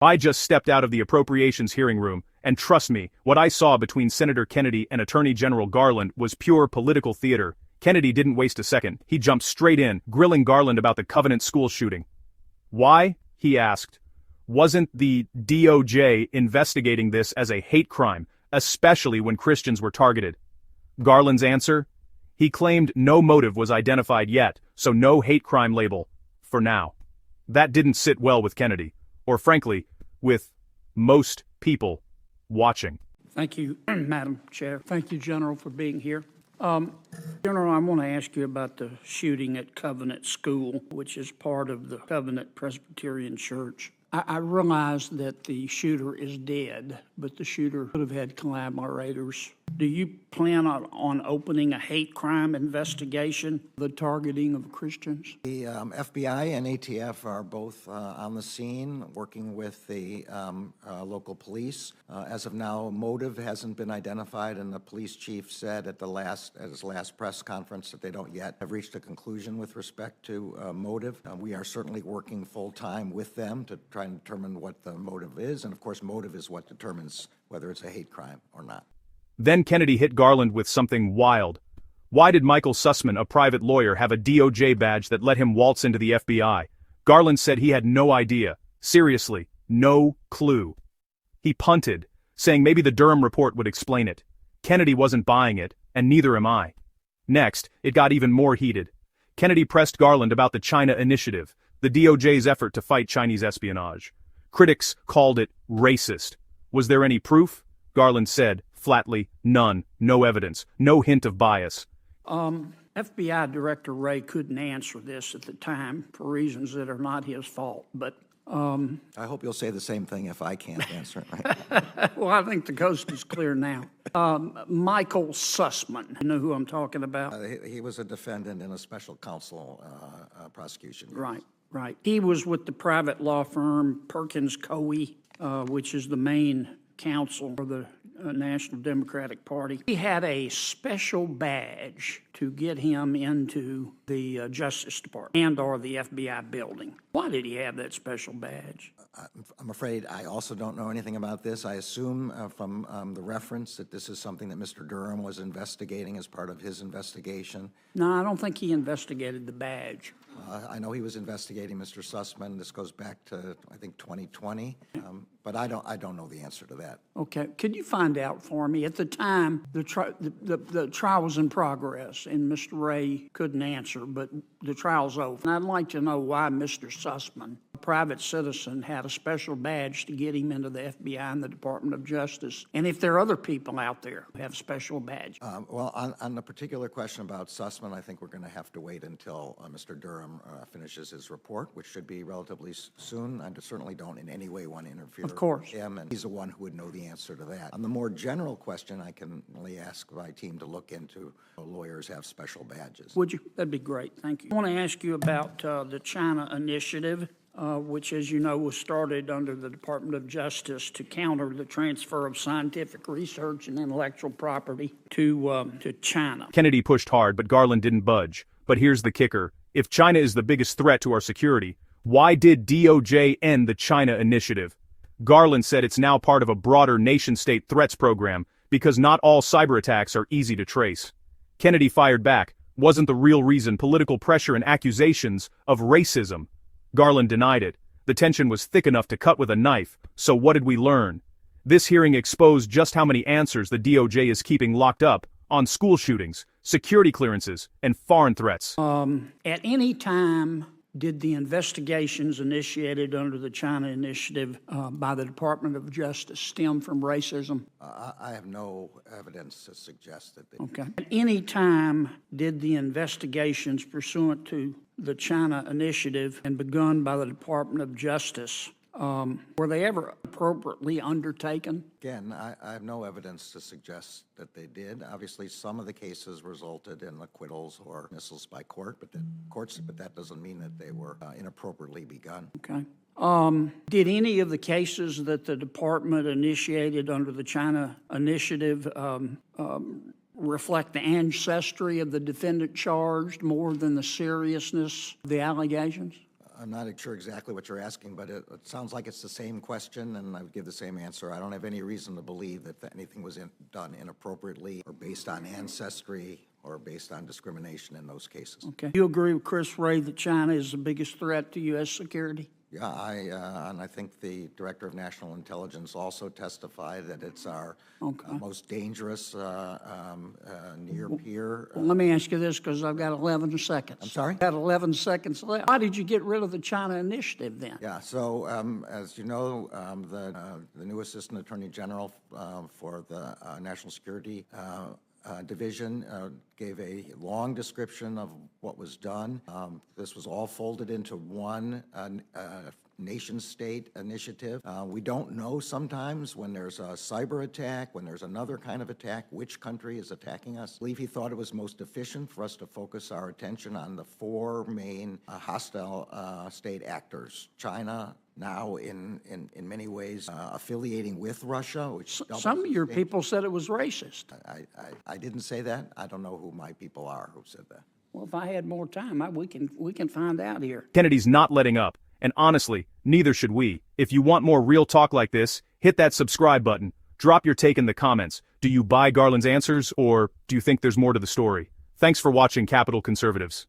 I just stepped out of the Appropriations hearing room, and trust me, what I saw between Senator Kennedy and Attorney General Garland was pure political theater. Kennedy didn't waste a second. He jumped straight in, grilling Garland about the Covenant school shooting. Why? He asked. Wasn't the DOJ investigating this as a hate crime, especially when Christians were targeted? Garland's answer? He claimed no motive was identified yet, so no hate crime label, for now. That didn't sit well with Kennedy, or frankly, with most people watching. Thank you, Madam Chair. Thank you, General, for being here. General, I want to ask you about the shooting at Covenant School, which is part of the Covenant Presbyterian Church. I realize that the shooter is dead, but the shooter could have had collaborators. Do you plan on opening a hate crime investigation, the targeting of Christians? The FBI and ATF are both on the scene, working with the local police. As of now, motive hasn't been identified, and the police chief said at his last press conference that they don't yet have reached a conclusion with respect to motive. We are certainly working full-time with them to try and determine what the motive is, and of course, motive is what determines whether it's a hate crime or not. Then Kennedy hit Garland with something wild. Why did Michael Sussman, a private lawyer, have a DOJ badge that let him waltz into the FBI? Garland said he had no idea. Seriously, no clue. He punted, saying maybe the Durham report would explain it. Kennedy wasn't buying it, and neither am I. Next, it got even more heated. Kennedy pressed Garland about the China Initiative, the DOJ's effort to fight Chinese espionage. Critics called it racist. Was there any proof? Garland said, flatly, none, no evidence, no hint of bias. FBI Director Wray couldn't answer this at the time for reasons that are not his fault, but... I hope you'll say the same thing if I can't answer it. Right? Well, I think the coast is clear now. Michael Sussman, you know who I'm talking about? He was a defendant in a special counsel prosecution. Right, right. He was with the private law firm Perkins Coie, which is the main counsel for the National Democratic Party. He had a special badge to get him into the Justice Department and or the FBI building. Why did he have that special badge? I'm afraid I also don't know anything about this. I assume from the reference that this is something that Mr. Durham was investigating as part of his investigation. No, I don't think he investigated the badge. I know he was investigating Mr. Sussman. This goes back to, I think, 2020, but I don't know the answer to that. Okay, could you find out for me? At the time, the trial was in progress, and Mr. Wray couldn't answer, but the trial's over. And I'd like to know why Mr. Sussman, a private citizen, had a special badge to get him into the FBI and the Department of Justice, and if there are other people out there who have special badges. Well, on the particular question about Sussman, I think we're going to have to wait until Mr. Durham finishes his report, which should be relatively soon. I certainly don't in any way want to interfere with him, and he's the one who would know the answer to that. On the more general question, I can only ask my team to look into lawyers have special badges. Would you? That'd be great. Thank you. I want to ask you about the China Initiative, which, as you know, was started under the Department of Justice to counter the transfer of scientific research and intellectual property to China. Kennedy pushed hard, but Garland didn't budge. But here's the kicker. If China is the biggest threat to our security, why did DOJ end the China Initiative? Garland said it's now part of a broader nation-state threats program because not all cyber attacks are easy to trace. Kennedy fired back. Wasn't the real reason political pressure and accusations of racism? Garland denied it. The tension was thick enough to cut with a knife, so what did we learn? This hearing exposed just how many answers the DOJ is keeping locked up on school shootings, security clearances, and foreign threats. At any time, did the investigations initiated under the China Initiative by the Department of Justice stem from racism? I have no evidence to suggest that they... Okay. At any time, did the investigations pursuant to the China Initiative and begun by the Department of Justice, were they ever appropriately undertaken? Again, I have no evidence to suggest that they did. Obviously, some of the cases resulted in acquittals or dismissals by court, but that doesn't mean that they were inappropriately begun. Okay. Did any of the cases that the department initiated under the China Initiative reflect the ancestry of the defendant charged more than the seriousness of the allegations? I'm not sure exactly what you're asking, but it sounds like it's the same question, and I would give the same answer. I don't have any reason to believe that anything was done inappropriately or based on ancestry or based on discrimination in those cases. Okay. You agree with Chris Wray that China is the biggest threat to U.S. security? Yeah, and I think the Director of National Intelligence also testified that it's our most dangerous near peer. Well, let me ask you this, because I've got 11 seconds. I'm sorry? I've got 11 seconds left. Why did you get rid of the China initiative then? Yeah, so as you know, the new Assistant Attorney General for the National Security Division gave a long description of what was done. This was all folded into one nation-state initiative. We don't know sometimes when there's a cyber attack, when there's another kind of attack, which country is attacking us. I believe he thought it was most efficient for us to focus our attention on the four main hostile state actors: China, now in many ways affiliating with Russia, which Some of your people said it was racist. I didn't say that. I don't know who my people are who said that. Well, if I had more time, we can find out here. Kennedy's not letting up, and honestly, neither should we. If you want more real talk like this, hit that subscribe button. Drop your take in the comments. Do you buy Garland's answers, or do you think there's more to the story? Thanks for watching, Capitol Conservatives.